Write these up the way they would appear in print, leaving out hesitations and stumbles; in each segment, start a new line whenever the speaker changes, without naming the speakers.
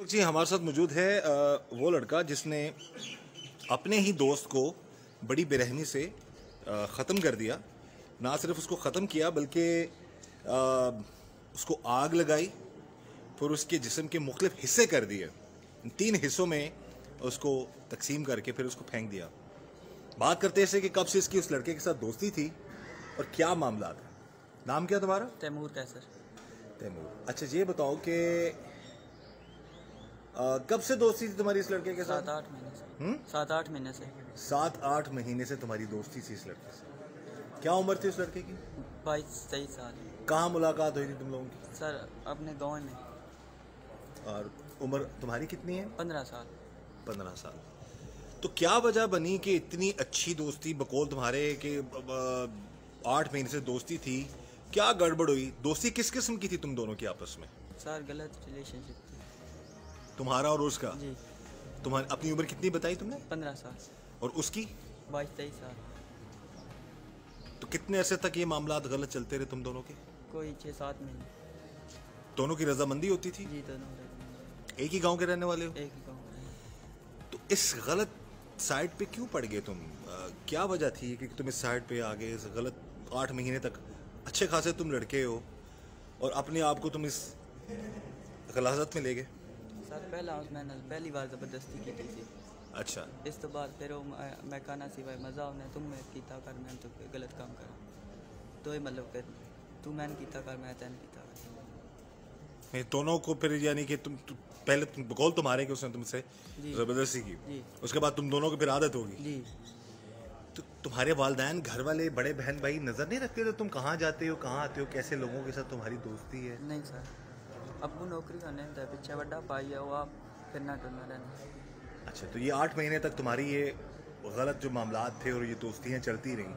जी हमारे साथ मौजूद है वो लड़का जिसने अपने ही दोस्त को बड़ी बेरहमी से ख़त्म कर दिया। ना सिर्फ उसको ख़त्म किया बल्कि उसको आग लगाई, फिर उसके जिस्म के मुख्तलिफ हिस्से कर दिए, 3 हिस्सों में उसको तकसीम करके फिर उसको फेंक दिया। बात करते हैं कि कब से इसकी उस लड़के के साथ दोस्ती थी और क्या मामला था। नाम क्या तुम्हारा?
तैमूर कैसर।
तैमूर। अच्छा ये बताओ कि कब से दोस्ती थी तुम्हारी इस लड़के के साथ?
7-8 महीने से। 7-8 महीने से।
7-8 महीने से तुम्हारी दोस्ती थी इस लड़के से। क्या उम्र थी उस लड़के की?
22-23 साल।
कहाँ मुलाकात हुई थी तुम लोगों की?
सर अपने गांव में।
और उम्र तुम्हारी कितनी है?
15 साल।
15 साल। तो क्या वजह बनी कि इतनी अच्छी दोस्ती बकौल तुम्हारे कि 8 महीने से दोस्ती थी, क्या गड़बड़ हुई? दोस्ती किस किस्म की थी तुम दोनों की आपस में?
सर गलत रिलेशनशिप थी।
तुम्हारा और उसका?
जी।
तुम्हारी अपनी उम्र कितनी बताई तुमने?
15 साल।
और उसकी?
22-23 साल।
तो कितने अरसे तक ये मामला गलत चलते रहे तुम दोनों के?
कोई 6-7 महीने।
दोनों की रजामंदी होती थी?
जी दोनों
एक ही गांव के रहने वाले हो?
एक ही गाँव में।
तो इस गलत साइड पे क्यों पड़ गए तुम? क्या वजह थी कि तुम इस साइड पे आ गए? इस गलत 8 महीने तक अच्छे खासे तुम लड़के हो और अपने आप को तुम इस गलाजत में ले गए।
सर मैंने पहली बार ज़बरदस्ती की थी।
अच्छा।
इस तो बाद फिर मैं कहना सी भाई मज़ा उन्हें तुम कीता कर मैं तो गलत काम कर तो ही मतलब फिर तू मैंने कीता कर मैं तैन कीता कर।
दोनों को फिर यानी कि पहले बकौल तुम्हारे कि उसने तुमसे ज़बरदस्ती की, उसके बाद तुम दोनों को फिर आदत होगी।
जी।
तो तुम्हारे वालिदैन, घर वाले, बड़े बहन भाई नज़र नहीं रखते थे तुम कहाँ जाते हो, कहाँ आते हो, कैसे लोगों के साथ तुम्हारी दोस्ती है?
नहीं सर, अबू नौकरी करने था, पीछे बड़ा पाई है वो आप फिरना टुरना रहना।
अच्छा, तो ये 8 महीने तक तुम्हारी ये गलत जो मामलात थे और ये दोस्तियाँ चलती रहीं,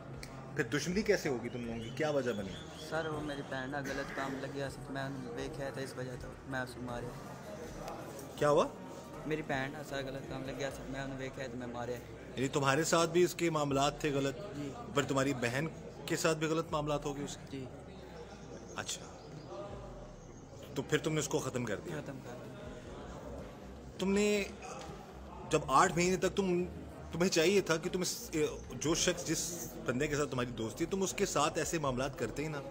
फिर दुश्मनी कैसे होगी तुम लोगों की? क्या वजह बनी?
सर वो मेरी भैन ना गलत काम लग गया, मैं देखा था इस वजह तो मैं उसको मारे।
क्या हुआ?
मेरी भैन ना सर गलत काम लग गया, मैं उन्हें देखा तो मैं मारे।
यानी तुम्हारे साथ भी इसके मामलात थे गलत?
जी।
पर तुम्हारी बहन के साथ भी गलत मामलात हो गए उसके?
जी।
अच्छा, तो फिर तुमने उसको ख़त्म कर दिया?
ख़त्म कर दिया।
तुमने जब 8 महीने तक तुम्हें चाहिए था कि तुम जो शख्स जिस बंदे के साथ तुम्हारी दोस्ती, तुम उसके साथ ऐसे मामलात करते ही ना।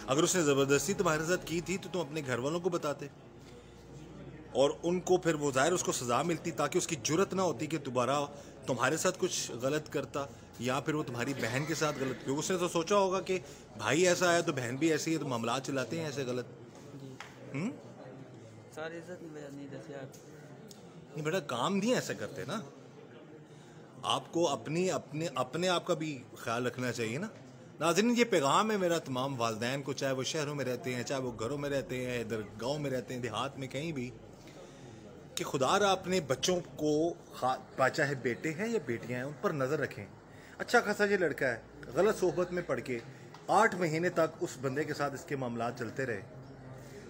अगर उसने ज़बरदस्ती तुम्हारे साथ की थी तो तुम अपने घर वालों को बताते और उनको फिर वो ज़ाहिर उसको सज़ा मिलती ताकि उसकी जुर्रत ना होती कि दोबारा तुम्हारे साथ कुछ गलत करता या फिर वो तुम्हारी बहन के साथ गलत, क्योंकि उसने तो सोचा होगा कि भाई ऐसा है तो बहन भी ऐसी है, तो मामलात चलाते हैं ऐसे गलत।
जी। सारी इज्जत नहीं जैसे यार
नहीं बेटा, काम नहीं ऐसे करते ना। आपको अपने अपने आप का भी ख्याल रखना चाहिए ना। नाज़रीन, ये पैगाम है मेरा तमाम वालिदैन को, चाहे वो शहरों में रहते हैं, चाहे वो घरों में रहते हैं, इधर गांव में रहते हैं, देहात में, कहीं भी, कि खुदा रा अपने बच्चों को, चाहे बेटे हैं या बेटियां हैं, उन पर नज़र रखें। अच्छा खासा ये लड़का है, गलत सोहबत में पड़ के 8 महीने तक उस बंदे के साथ इसके मामलात चलते रहे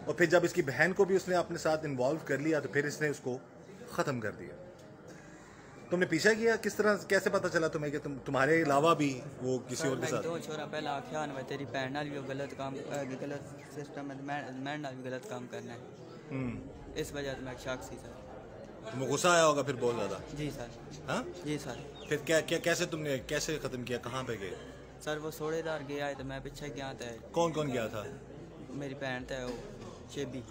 और फिर जब इसकी बहन को भी उसने अपने साथ इन्वॉल्व कर लिया तो फिर इसने उसको ख़त्म कर दिया। तुमने पीछा किया? किस तरह, कैसे पता चला तुम्हें कि तुम्हारे अलावा भी वो किसी और के साथ?
दो छोरा पहला आख्या ना तेरी भैन नाल भी गलत काम, गलत सिस्टम है, मैं नाल भी गलत काम करना है। इस वजह से मैं शक सी सर।
तुम्हें गुस्सा आया होगा फिर बहुत ज़्यादा?
जी सर।
हाँ
जी सर।
फिर क्या कैसे तुमने कैसे ख़त्म किया? कहाँ पे गए?
सर वो सोड़ेदार गया है तो मैं पीछे गया था।
कौन कौन गया था?
मेरी भैन था वो शेबी।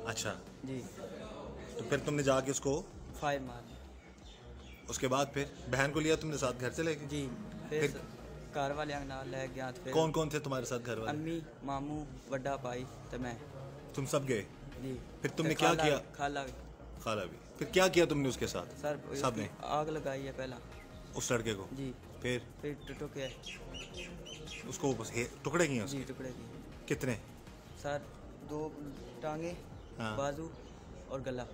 अच्छा,
जी।
तो फिर तुमने जाके उसको
फायर मार।
उसके बाद फिर बहन को लिया तुमने साथ घर से लेके?
जी। फिर घर वाले नाल ले गया। फिर
कौन कौन थे तुम्हारे साथ घर वाले?
अम्मी, मामू, बड़ा भाई तो मैं।
तुम सब गए?
जी।
फिर तुमने क्या किया?
खाला
भी। फिर क्या किया तुमने उसके साथ?
सर
सब ने
आग लगाई है पहला
उस लड़के को?
जी। फिर टुके
उसको टुकड़े किए?
जी टुकड़े किए।
कितने?
सर 2 टांगे,
हाँ।
बाजू और गला।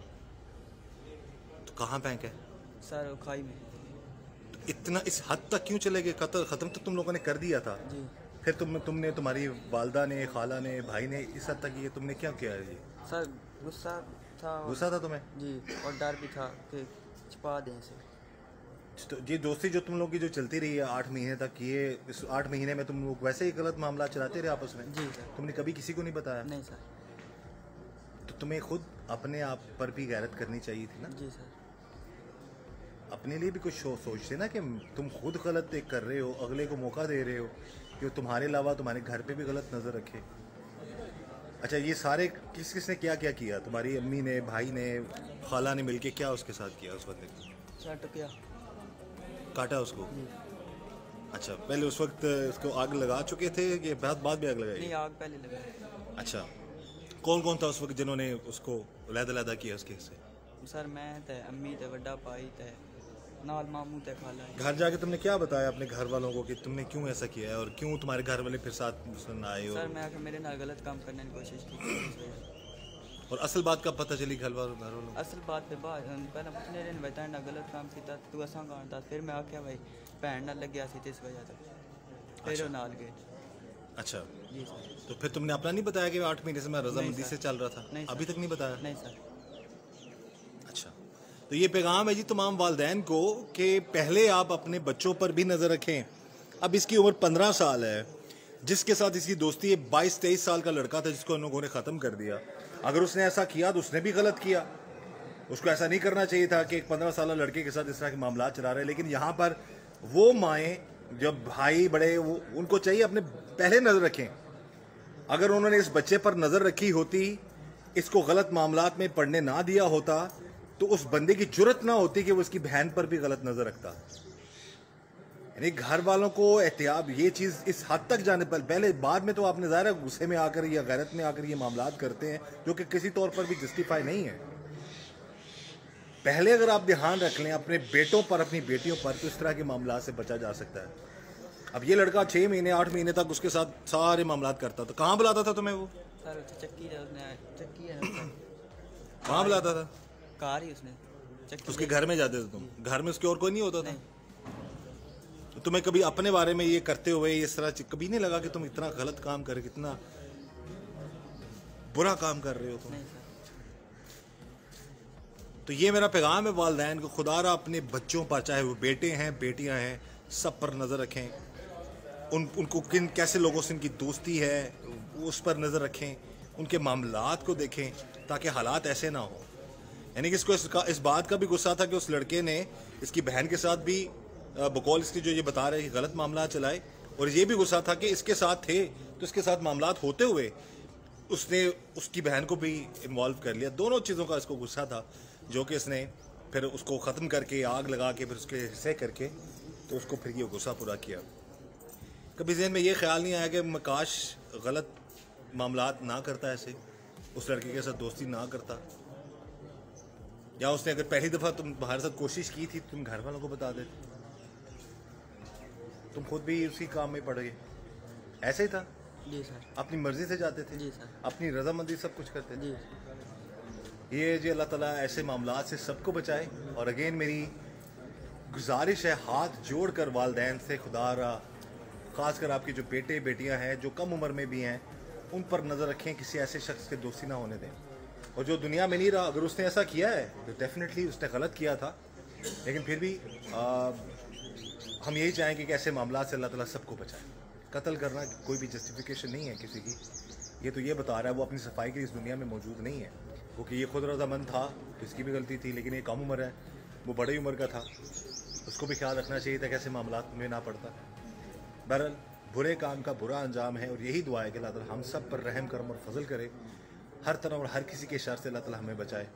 तो कहाँ फेंक है?
सर खाई में।
तो इतना इस हद तक क्यों चले गए? ख़त्म तो तुम लोगों ने कर दिया था।
जी।
फिर तुमने तुम्हारी वालदा ने, खाला ने, भाई ने इस हद तक ये तुमने क्या किया है? ये
सर गुस्सा था
तुम्हें?
जी, और डर भी था कि छिपा दें इसे।
तो ये दोस्ती जो तुम लोग की जो चलती रही है 8 महीने तक, ये इस 8 महीने में तुम लोग वैसे ही गलत मामला चलाते रहे आपस में?
जी सर।
तुमने कभी किसी को नहीं बताया?
नहीं सर।
तो तुम्हें खुद अपने आप पर भी गैरत करनी चाहिए थी ना।
जी सर।
अपने लिए भी कुछ सोचते ना कि तुम खुद गलत एक कर रहे हो, अगले को मौका दे रहे हो कि तुम्हारे अलावा तुम्हारे घर पे भी गलत नज़र रखे। अच्छा, ये सारे किसने क्या क्या किया? तुम्हारी अम्मी ने, भाई ने, खाला ने मिलके क्या उसके साथ किया? उस बंदे को
शर्ट किया,
काटा उसको? अच्छा, पहले उस वक्त उसको आग लगा चुके थे कि बाद में आग लगाई?
नहीं, आग पहले लगाई।
अच्छा, कौन कौन था उस वक्त जिन्होंने उसको लैदा किया उसके हिस्से?
सर मैं थे, अम्मी थे, बड़ा भाई थे, नाल मामू थे, खाला है।
घर जाके तुमने क्या बताया अपने घर वालों को कि तुमने क्यों ऐसा किया है और क्यों तुम्हारे घर वाले फिर साथ सुन आए?
सर मैं आके मेरे नाल गलत काम करने की कोशिश की थी इस वजह से।
और असल बात कब पता चली घर वालों?
असल बात पे बाद पहले पुछने रहे बताया ना गलत काम किया तू असा कौन था, फिर मैं आख्या भाई भैन नाल लग्या सी इस वजह से फिर वो नाल गए।
अच्छा,
जी सर।
तो फिर तुमने अपना नहीं बताया कि 8 महीने से मैं रजामंदी से चल रहा था?
नहीं
अभी तक नहीं बताया?
नहीं सर।
अच्छा, तो ये पैगाम है जी तमाम वालिदैन को कि पहले आप अपने बच्चों पर भी नज़र रखें। अब इसकी उम्र 15 साल है, जिसके साथ इसकी दोस्ती है 22-23 साल का लड़का था जिसको इन लोगों ने ख़त्म कर दिया। अगर उसने ऐसा किया तो उसने भी गलत किया, उसको ऐसा नहीं करना चाहिए था कि एक 15 साल लड़के के साथ इस तरह के मामला चला रहे। लेकिन यहाँ पर वो माएँ, जब भाई बड़े, वो उनको चाहिए अपने पहले नज़र रखें। अगर उन्होंने इस बच्चे पर नज़र रखी होती, इसको गलत मामलात में पढ़ने ना दिया होता, तो उस बंदे की जुर्रत ना होती कि वो उसकी बहन पर भी गलत नज़र रखता। यानी घर वालों को एहतियात, ये चीज़ इस हद तक जाने पर पहले, बाद में तो आपने ज़ाहिर है गुस्से में आकर या गैरत में आकर ये मामलात करते हैं जो कि किसी तौर पर भी जस्टिफाई नहीं है। पहले अगर आप ध्यान रख लें अपने बेटों पर, अपनी बेटियों पर, तो इस तरह के मामला से बचा जा सकता है। अब ये लड़का 6 महीने 8 महीने तक उसके साथ सारे मामलात करता था। कहाँ बुलाता था तुम्हें वो?
सर चक्की है उसने, चक्की है ना।
कहाँ बुलाता था?
कार ही उसने चक्की।
उसके घर में जाते थे तुम? घर में उसके और कोई नहीं होता था?
नहीं।
तो तुम्हें कभी अपने बारे में ये करते हुए इस तरह कभी नहीं लगा कि तुम इतना गलत काम कर, कितना बुरा काम कर रहे हो तुम?
नहीं सर।
तो ये मेरा पैगाम है वालिदैन को, खुदारा अपने बच्चों पर, चाहे वो बेटे हैं बेटियां हैं, सब पर नज़र रखें। उनको किन कैसे लोगों से इनकी दोस्ती है उस पर नज़र रखें, उनके मामलात को देखें ताकि हालात ऐसे ना हो। यानी कि इसको इस बात का भी गुस्सा था कि उस लड़के ने इसकी बहन के साथ भी बकौल इसकी जो ये बता रहे हैं गलत मामला चलाए, और ये भी गुस्सा था कि इसके साथ थे तो इसके साथ मामलात होते हुए उसने उसकी बहन को भी इन्वॉल्व कर लिया। दोनों चीज़ों का इसको गुस्सा था, जो कि इसने फिर उसको ख़त्म करके, आग लगा के, फिर उसके हिस्से करके, तो उसको फिर ये गुस्सा पूरा किया। कभी ज़हन में ये ख्याल नहीं आया कि मैं काश गलत मामलात ना करता, ऐसे उस लड़के के साथ दोस्ती ना करता, या उसने अगर पहली दफ़ा तुम्हारे साथ कोशिश की थी तुम घर वालों को बता देते, तुम खुद भी उसी काम में पड़ गए। ऐसे ही था?
जी सर।
अपनी मर्जी से जाते थे?
जी सर।
अपनी रजामंदी सब कुछ करते थे?
जी।
ये जी अल्लाह ताला ऐसे मामलात से सबको बचाए। और अगेन मेरी गुजारिश है हाथ जोड़कर वालिदैन से, खुदारा ख़ासकर आपके जो बेटे बेटियां हैं जो कम उम्र में भी हैं, उन पर नज़र रखें, किसी ऐसे शख्स के दोस्ती ना होने दें। और जो दुनिया में नहीं रहा, अगर उसने ऐसा किया है तो डेफिनेटली उसने गलत किया था, लेकिन फिर भी हम यही चाहेंगे कि ऐसे मामला से अल्लाह ताला सबको बचाए। कत्ल करना कोई भी जस्टिफिकेशन नहीं है किसी की। ये तो ये बता रहा है वो अपनी सफाई के लिए इस दुनिया में मौजूद नहीं है, क्योंकि ये खुद रजामंद था तो इसकी भी गलती थी, लेकिन ये कम उम्र है, वो बड़ी उम्र का था, उसको भी ख्याल रखना चाहिए था कैसे मामला में ना पड़ता। बहरहाल बुरे काम का बुरा अंजाम है, और यही दुआ है कि अल्लाह ताला हम सब पर रहम करम और फजल करे, हर तरह और हर किसी के शर से अल्लाह ताला हमें बचाए,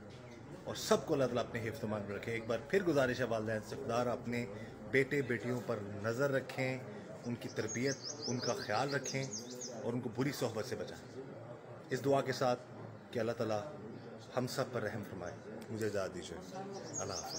और सबको अल्लाह ताला अपने हिफ्ज़ में रखे। एक बार फिर गुजारिश है वालिदैन से, खुदारा अपने बेटे बेटियों पर नज़र रखें, उनकी तरबियत, उनका ख्याल रखें और उनको बुरी सोहबत से बचाएं। इस दुआ के साथ कि अल्लाह ताला हम सब पर रहम फरमाए। मुझे इजाज़त दीजिए। अल्लाह हाफ़िज़।